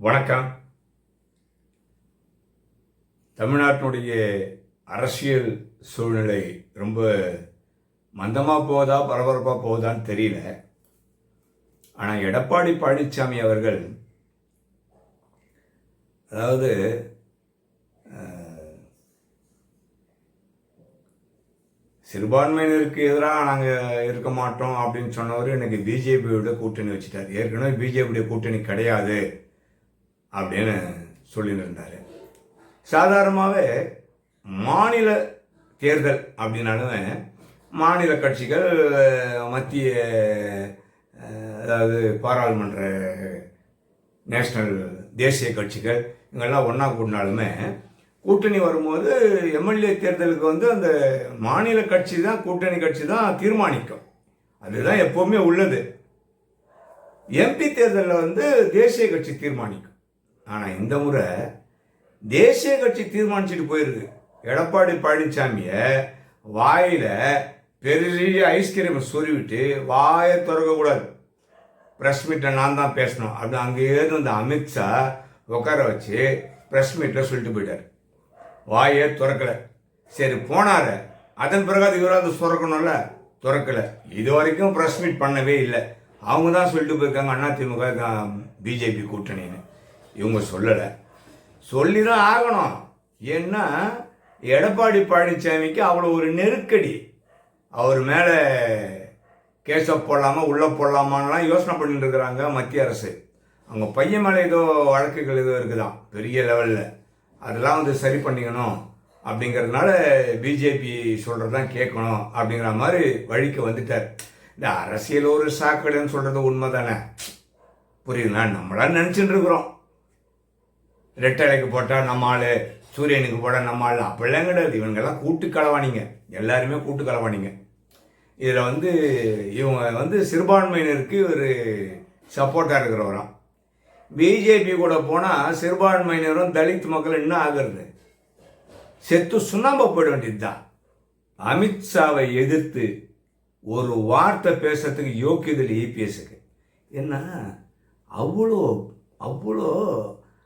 வணக்கம். தமிழ்நாட்டினுடைய அரசியல் சூழ்நிலை ரொம்ப மந்தமாக போகுதா பரபரப்பாக போகுதான்னு தெரியல. ஆனால் எடப்பாடி பழனிசாமி அவர்கள் அதாவது சிறுபான்மையினருக்கு எதிராக நாங்கள் இருக்க மாட்டோம் அப்படின்னு சொன்னவர் இன்னைக்கு பிஜேபியோட கூட்டணி வச்சுட்டார். ஏற்கனவே பிஜேபியுடைய கூட்டணி கிடையாது அப்படின்னு சொல்லியிருந்தார். சாதாரணமாகவே மாநில தேர்தல் அப்படின்னாலுமே மாநில கட்சிகள் மத்திய அதாவது பாராளுமன்ற நேஷனல் தேசிய கட்சிகள் இவங்கெல்லாம் ஒன்றா கூட்டினாலுமே கூட்டணி வரும்போது எம்எல்ஏ தேர்தலுக்கு அந்த மாநில கட்சி தான் கூட்டணி கட்சி தான் தீர்மானிக்கும். அதுதான் எப்போவுமே உள்ளது. எம்பி தேர்தலில் தேசிய கட்சி தீர்மானிக்கும். ஆனால் இந்த முறை தேசிய கட்சி தீர்மானிச்சுட்டு போயிருக்கு. எடப்பாடி பழனிசாமியை வாயில் பெரிய ஐஸ்கிரீமை சொருவிட்டு வாயை திறக்கக்கூடாது, ப்ரெஸ் மீட்டில் நான் தான் பேசணும் அப்படின்னு அங்கேயே அந்த அமித்ஷா உட்கார வச்சு ப்ரெஸ் மீட்டில் சொல்லிட்டு போயிட்டார். வாயே திறக்கலை. சரி போனார். அதன் பிறகு அது இவராது சுரக்கணும்ல, திறக்கலை. இது வரைக்கும் ப்ரெஸ் மீட் பண்ணவே இல்லை. அவங்க தான் சொல்லிட்டு போயிருக்காங்க அதிமுக பிஜேபி கூட்டணின்னு. இவங்க சொல்லலை. சொல்லி தான் ஆகணும். ஏன்னா எடப்பாடி பழனிசாமிக்கு அவ்வளோ ஒரு நெருக்கடி. அவர் மேலே கேஸை போடலாமா உள்ளே போடலாமான்லாம் யோசனை பண்ணிட்டு இருக்கிறாங்க மத்திய அரசு. அவங்க பையன் மேலே ஏதோ வழக்குகள் ஏதோ இருக்குதான் பெரிய லெவலில். அதெல்லாம் சரி பண்ணிக்கணும் அப்படிங்கிறதுனால பிஜேபி சொல்கிறதான் கேட்கணும் அப்படிங்கிற மாதிரி வழிக்கு வந்துட்டார். இந்த அரசியல் ஒரு சாக்கடைன்னு சொல்கிறது உண்மை தானே, புரியுதுங்களா? நம்மளாம் நினச்சிட்டு இருக்கிறோம் ரெட்டலைக்கு போட்டால் நம்ம ஆள், சூரியனுக்கு போட்டால் நம்ம ஆள். அப்படிலாம் கிடையாது. இவங்கெல்லாம் கூட்டு களவாணிங்க, எல்லாருமே கூட்டு களவாணிங்க. இதில் இவங்க சிறுபான்மையினருக்கு ஒரு சப்போர்ட்டாக இருக்கிறவராம். பிஜேபி கூட போனால் சிறுபான்மையினரும் தலித் மக்கள் என்ன ஆகிறது? செத்து சுண்ணாம்பு போயிட வேண்டியது தான். அமித்ஷாவை எதிர்த்து ஒரு வார்த்தை பேசுறதுக்கு யோக்கியதில் இபிஎஸ்க்கு என்ன அவ்வளோ அவ்வளோ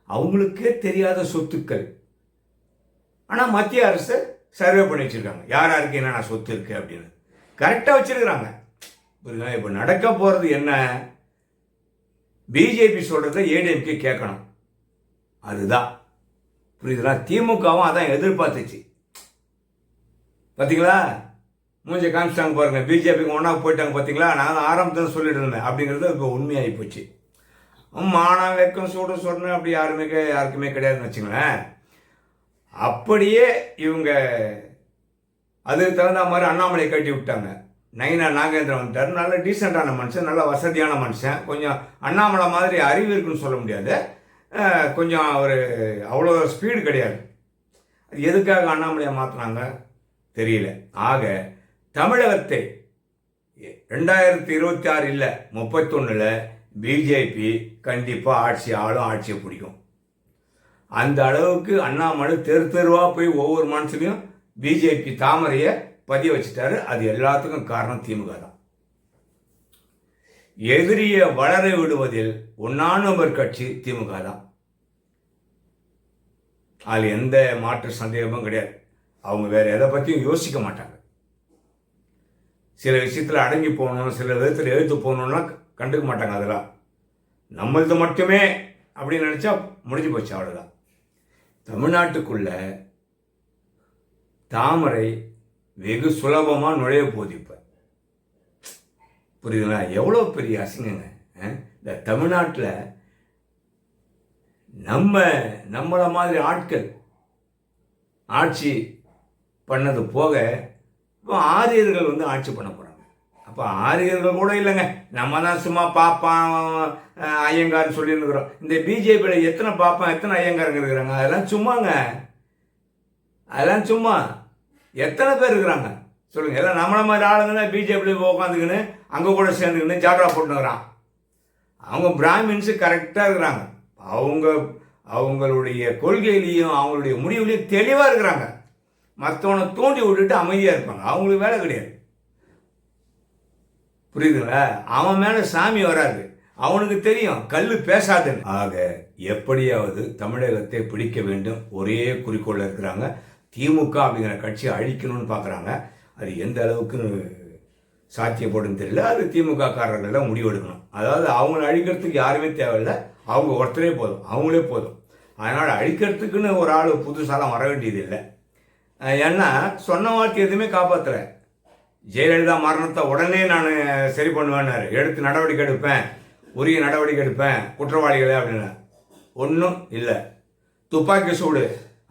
அவங்களுக்கே தெரியாத சொத்துக்கள். ஆனால் மத்திய அரசு சர்வே பண்ணி வச்சுருக்காங்க யார் யாருக்கு என்னென்ன சொத்து இருக்குது அப்படின்னு கரெக்டாக வச்சுருக்கிறாங்க. புரியுதா? இப்போ நடக்க போகிறது என்ன? பிஜேபி சொல்கிறத ஏடிஎம்கே கேட்கணும். அதுதான் புரியுதுங்களா? திமுகவும் அதான் எதிர்பார்த்துச்சு. பார்த்தீங்களா? மூஞ்ச காமிச்சிட்டாங்க பாருங்க. பிஜேபிக்கு ஒன்றா போயிட்டாங்க பார்த்தீங்களா? நான் ஆரம்பத்தில் சொல்லிட்டு இருந்தேன் அப்படிங்கிறது இப்போ உண்மையாகி போச்சு. மானம் வெக்கம் சூடு சொன்ன அப்படி யாருக்குமே கிடையாதுன்னு வச்சுங்களேன். அப்படியே இவங்க அதுக்கு தகுந்த மாதிரி அண்ணாமலை கட்டி விட்டாங்க. நயினா நாகேந்திரன் வந்துட்டார். நல்ல டீசெண்டான மனுஷன், நல்ல வசதியான மனுஷன். கொஞ்சம் அண்ணாமலை மாதிரி அறிவு இருக்குன்னு சொல்ல முடியாது. கொஞ்சம் அவர் அவ்வளோ ஸ்பீடு கிடையாது. அது எதுக்காக அண்ணாமலையை மாற்றினாங்க தெரியல. ஆக தமிழகத்தை 2026 இல்லை 31 பிஜேபி கண்டிப்பாக ஆட்சியை பிடிக்கும். அந்த அளவுக்கு அண்ணாமலை தெருவாக போய் ஒவ்வொரு மனுஷனையும் பிஜேபி தாமரையை பதிய வச்சுட்டாரு. அது எல்லாத்துக்கும் காரணம் திமுக தான். எதிரியை வளர விடுவதில் 1ஆம் நம்பர் கட்சி திமுக தான். அதில் எந்த மாற்று சந்தேகமும் கிடையாது. அவங்க வேற எதை பற்றியும் யோசிக்க மாட்டாங்க. சில விஷயத்தில் அடங்கி போகணும், சில விதத்தில் எழுத்து போகணும்லாம் கண்டுக்க மாட்டாங்க. அதெல்லாம் நம்மளது மட்டுமே அப்படின்னு நினச்சா முடிஞ்சு போச்சு, அவ்வளோதான். தமிழ்நாட்டுக்குள்ள தாமரை வெகு சுலபமாக நுழைய போகுது. இப்போ புரியுதுங்களா? எவ்வளோ பெரிய அசிங்கங்க. இந்த தமிழ்நாட்டில் நம்மளை மாதிரி ஆட்கள் ஆட்சி பண்ணது போக இப்போ ஆரியர்கள் ஆட்சி பண்ண போகிறாங்க. அப்போ ஆரியர்கள் கூட இல்லைங்க, நம்ம தான் சும்மா பாப்பான் ஐயங்கார்னு சொல்லியிருக்கிறோம். இந்த பிஜேபியில் எத்தனை பாப்பான் எத்தனை ஐயங்காரங்க இருக்கிறாங்க? அதெல்லாம் சும்மாங்க, அதெல்லாம் சும்மா. எத்தனை பேர் இருக்கிறாங்க சொல்லுங்கள்? எல்லாம் நம்மளை மாதிரி ஆளுங்க பிஜேபியில் உட்காந்துக்கின்னு அங்கே கூட சேர்ந்துக்கின்னு ஜாட்ரா போட்டுக்கிறான். அவங்க பிராமின்ஸு கரெக்டாக இருக்கிறாங்க. அவங்களுடைய கொள்கையிலையும் அவங்களுடைய முடிவுலையும் தெளிவாக இருக்கிறாங்க. மற்றவனை தூண்டி விட்டுட்டு அமைதியாக இருப்பாங்க. அவங்களுக்கு வேலை கிடையாது. புரியுதுங்களா? அவன் மேலே சாமி வராது. அவனுக்கு தெரியும் கல்லு பேசாதுன்னு. ஆக எப்படியாவது தமிழகத்தை பிடிக்க வேண்டும் ஒரே குறிக்கோள் இருக்கிறாங்க. திமுக அப்படிங்கிற கட்சியை அழிக்கணும்னு பார்க்குறாங்க. அது எந்த அளவுக்கு சாத்தியப்படும் தெரியல. அது திமுக காரர்கள் தான் முடிவெடுக்கணும். அதாவது அவங்கள அழிக்கிறதுக்கு யாருமே தேவையில்லை, அவங்க ஒருத்தரே போதும், அவங்களே போதும். அதனால் அழிக்கிறதுக்குன்னு ஒரு ஆள் புதுசாலாம் வர வேண்டியது இல்லை. ஏன்னா சொன்ன வார்த்தை எதுவுமே காப்பாற்றலை. ஜெயலலிதா மரணத்தை உடனே நான் சரி பண்ணுவேன்னாரு, எடுத்து நடவடிக்கை எடுப்பேன், உரிய நடவடிக்கை எடுப்பேன் குற்றவாளிகளே அப்படின்னு. ஒன்றும் இல்லை. துப்பாக்கி சூடு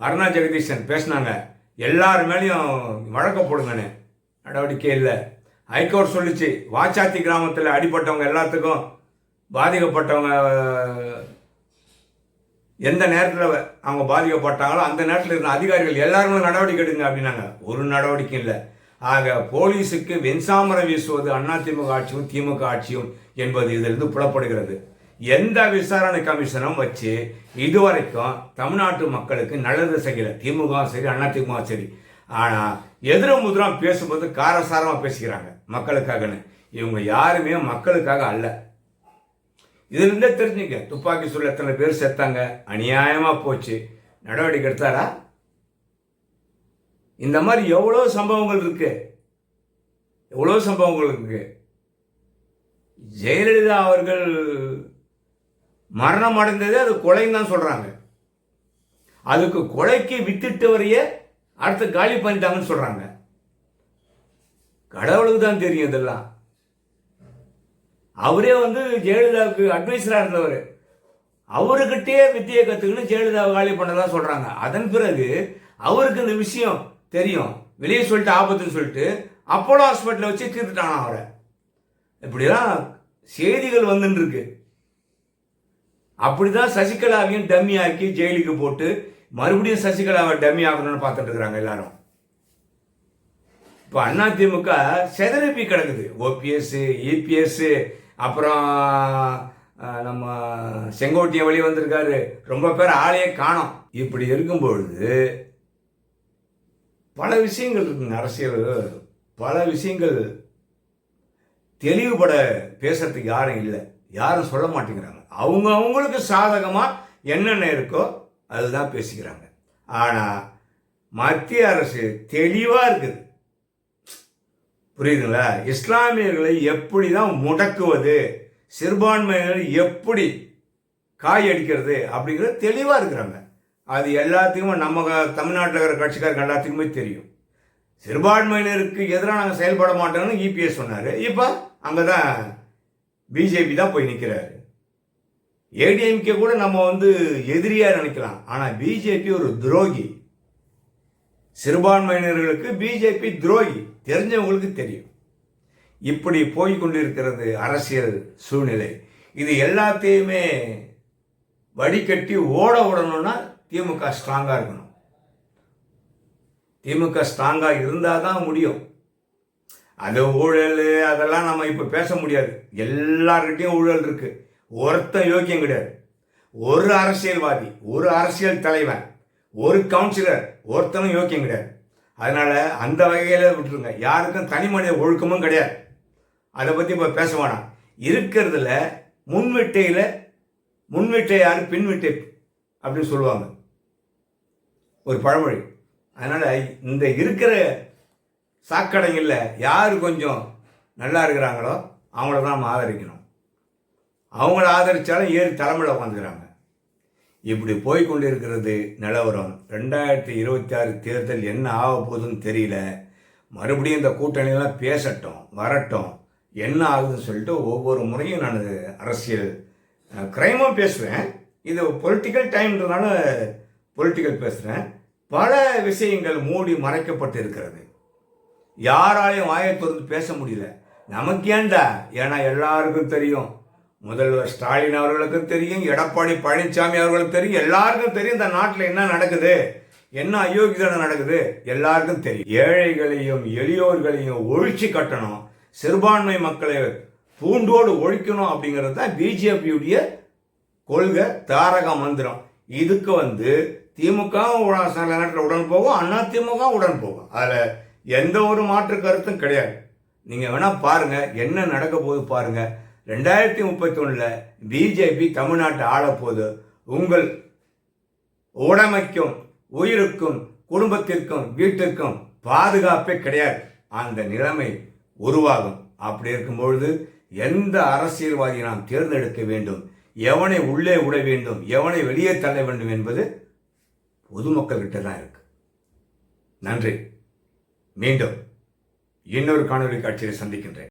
அருணா ஜெகதீசன் பேசினாங்க, எல்லார் மேலேயும் வழக்க போடுங்கன்னு. நடவடிக்கை இல்லை. ஹைகோர்ட் சொல்லிச்சு, வாச்சாத்தி கிராமத்தில் அடிப்பட்டவங்க எல்லாத்துக்கும் பாதிக்கப்பட்டவங்க எந்த நேரத்தில் அவங்க பாதிக்கப்பட்டாங்களோ அந்த நேரத்தில் இருந்த அதிகாரிகள் எல்லாருமே நடவடிக்கை எடுங்க அப்படின்னாங்க. ஒரு நடவடிக்கை இல்லை. ஆக போலீஸுக்கு வெண்சாமரம் வீசுவது அதிமுக ஆட்சியும் திமுக ஆட்சியும் என்பது இதிலிருந்து புலப்படுகிறது. எந்த விசாரணை கமிஷனும் வச்சு இதுவரைக்கும் தமிழ்நாட்டு மக்களுக்கு நல்லது செய்யலை. திமுக சரி அதிமுக சரி. ஆனால் எதிரும் முதிரம் பேசும்போது காரசாரமாக பேசிக்கிறாங்க மக்களுக்காகன்னு. இவங்க யாருமே மக்களுக்காக அல்ல. இதுலேருந்தே தெரிஞ்சுக்க, துப்பாக்கி சூழல் எத்தனை பேர் செத்தாங்க, அநியாயமாக போச்சு, நடவடிக்கை எடுத்தாரா? இந்த மாதிரி எவ்வளோ சம்பவங்கள் இருக்கு, எவ்வளோ சம்பவங்கள் இருக்கு. ஜெயலலிதா அவர்கள் மரணம் அடைந்ததே அது கொலைன்னு தான் சொல்றாங்க. அதுக்கு கொலைக்கு வித்துட்டவரையே அடுத்து காலி பண்ணிட்டாங்கன்னு சொல்றாங்க. கடவுளுக்கு தான் தெரியும் இதெல்லாம். அவரே ஜெயலலிதாவுக்கு அட்வைசரா இருந்தவர். அவர்கிட்டயே வித்தியை கத்துக்கணும் ஜெயலலிதாவை காலி பண்ணதான் சொல்றாங்க. அதன் பிறகு அவருக்கு இந்த விஷயம் தெரியும், வெளியே சொல்லிட்டு ஆபத்துன்னு சொல்லிட்டு அப்போலோ ஹாஸ்பிட்டலில் வச்சு தீர்த்துட்டானா அவரை. இப்படிதான் செய்திகள் வந்துட்டு இருக்கு. அப்படிதான் சசிகலாவையும் டம்மி ஆக்கி ஜெயிலுக்கு போட்டு மறுபடியும் சசிகலாவை டம்மி ஆகணும்னு பார்த்துட்டு இருக்கிறாங்க எல்லாரும். இப்போ அதிமுக செதறப்பி கிடக்குது. ஓபிஎஸ், இபிஎஸ், அப்புறம் நம்ம செங்கோட்டையன் வெளியே வந்திருக்காரு, ரொம்ப பேர் ஆளையே காணோம். இப்படி இருக்கும்பொழுது பல விஷயங்கள் இருக்குங்க. அரசியல் பல விஷயங்கள் தெளிவுபட பேசுறதுக்கு யாரும் இல்லை, யாரும் சொல்ல மாட்டேங்கிறாங்க. அவங்களுக்கு சாதகமாக என்னென்ன இருக்கோ அதுதான் பேசிக்கிறாங்க. ஆனால் மத்திய அரசு தெளிவாக இருக்குது. புரியுதுங்களா? இஸ்லாமியர்களை எப்படி தான் முடக்குவது, சிறுபான்மையினரை எப்படி காய் அடிக்கிறது அப்படிங்கிறது தெளிவாக இருக்கிறாங்க. அது எல்லாத்துக்குமே நம்ம தமிழ்நாட்டில் இருக்கிற கட்சிக்காரங்க எல்லாத்துக்குமே தெரியும். சிறுபான்மையினருக்கு எதிராக நாங்கள் செயல்பட மாட்டோம்னு இபிஎஸ் சொன்னார். இப்போ அங்கே தான் பிஜேபி தான் போய் நிற்கிறாரு. ஏடிஎம்கே கூட நம்ம எதிரியாக நினைக்கலாம், ஆனால் பிஜேபி ஒரு துரோகி. சிறுபான்மையினர்களுக்கு பிஜேபி துரோகி தெரிஞ்சவங்களுக்கு தெரியும். இப்படி போய்கொண்டிருக்கிறது அரசியல் சூழ்நிலை. இது எல்லாத்தையுமே வடிகட்டி ஓட விடணும்னா திமுக ஸ்ட்ராங்காக இருக்கணும். திமுக ஸ்ட்ராங்காக இருந்தால் தான் முடியும். அது ஊழல் அதெல்லாம் நம்ம இப்போ பேச முடியாது. எல்லார்கிட்டையும் ஊழல் இருக்கு. ஒருத்தன் யோக்கியம் கிடையாது. ஒரு அரசியல்வாதி, ஒரு அரசியல் தலைவன், ஒரு கவுன்சிலர் ஒருத்தனும் யோக்கியம் கிடையாது. அதனால அந்த வகையில விட்டுருங்க. யாருக்கும் தனி மனித ஒழுக்கமும் கிடையாது. அதை பற்றி இப்போ பேச வேணாம். இருக்கிறதுல முன்விட்டை யாரு பின்விட்டை அப்படின்னு சொல்லுவாங்க, ஒரு பழமொழி. அதனால இந்த இருக்கிற சாக்கடைகளில் யார் கொஞ்சம் நல்லா இருக்கிறாங்களோ அவங்கள தான் நம்ம ஆதரிக்கணும். அவங்கள ஆதரித்தாலும் ஏறி தலைமையில் உட்காந்துக்கிறாங்க. இப்படி போய்கொண்டு இருக்கிறது நிலவரம். 2026 தேர்தல் என்ன ஆக போகுதுன்னு தெரியல. மறுபடியும் இந்த கூட்டணியெல்லாம் பேசட்டும், வரட்டும், என்ன ஆகுதுன்னு சொல்லிட்டு ஒவ்வொரு முறையும் நான் அரசியல் கிரைமும் பேசுவேன். இது பொலிட்டிக்கல் டைம்ன்றதுனால பொலிட்டிக்கல் பேசுகிறேன். பல விஷயங்கள் மூடி மறைக்கப்பட்டு இருக்கிறது. யாராலையும் வாயை திறந்து பேச முடியல. நமக்கு ஏண்டா? ஏன்னா எல்லாருக்கும் தெரியும், முதல்வர் ஸ்டாலின் அவர்களுக்கும் தெரியும், எடப்பாடி பழனிசாமி அவர்களுக்கும் தெரியும், எல்லாருக்கும் தெரியும் இந்த நாட்டில் என்ன நடக்குது, என்ன அயோக்கியதை நடக்குது, எல்லாருக்கும் தெரியும். ஏழைகளையும் எளியோர்களையும் ஒழிச்சு கட்டணும், சிறுபான்மை மக்களை பூண்டோடு ஒழிக்கணும் அப்படிங்கிறது தான் பிஜேபியுடைய கொள்கை, தாரக மந்திரம். இதுக்கு திமுக சில நேரத்தில் உடன் போகும், அதிமுக உடன் போகும். அதில் எந்த ஒரு மாற்று கருத்தும் கிடையாது. நீங்கள் வேணால் பாருங்கள், என்ன நடக்க போகுது பாருங்கள். 2031 பிஜேபி தமிழ்நாட்டை ஆளப்போது உங்கள் உடைமைக்கும் உயிருக்கும் குடும்பத்திற்கும் வீட்டிற்கும் பாதுகாப்பே கிடையாது. அந்த நிலைமை உருவாகும். அப்படி இருக்கும்பொழுது எந்த அரசியல்வாதியை நாம் தேர்ந்தெடுக்க வேண்டும், எவனை உள்ளே விட வேண்டும், எவனை வெளியே தள்ள வேண்டும் என்பது பொதுமக்கள்கிட்ட தான் இருக்கு. நன்றி. மீண்டும் இன்னொரு காணொலி காட்சியை சந்திக்கின்றேன்.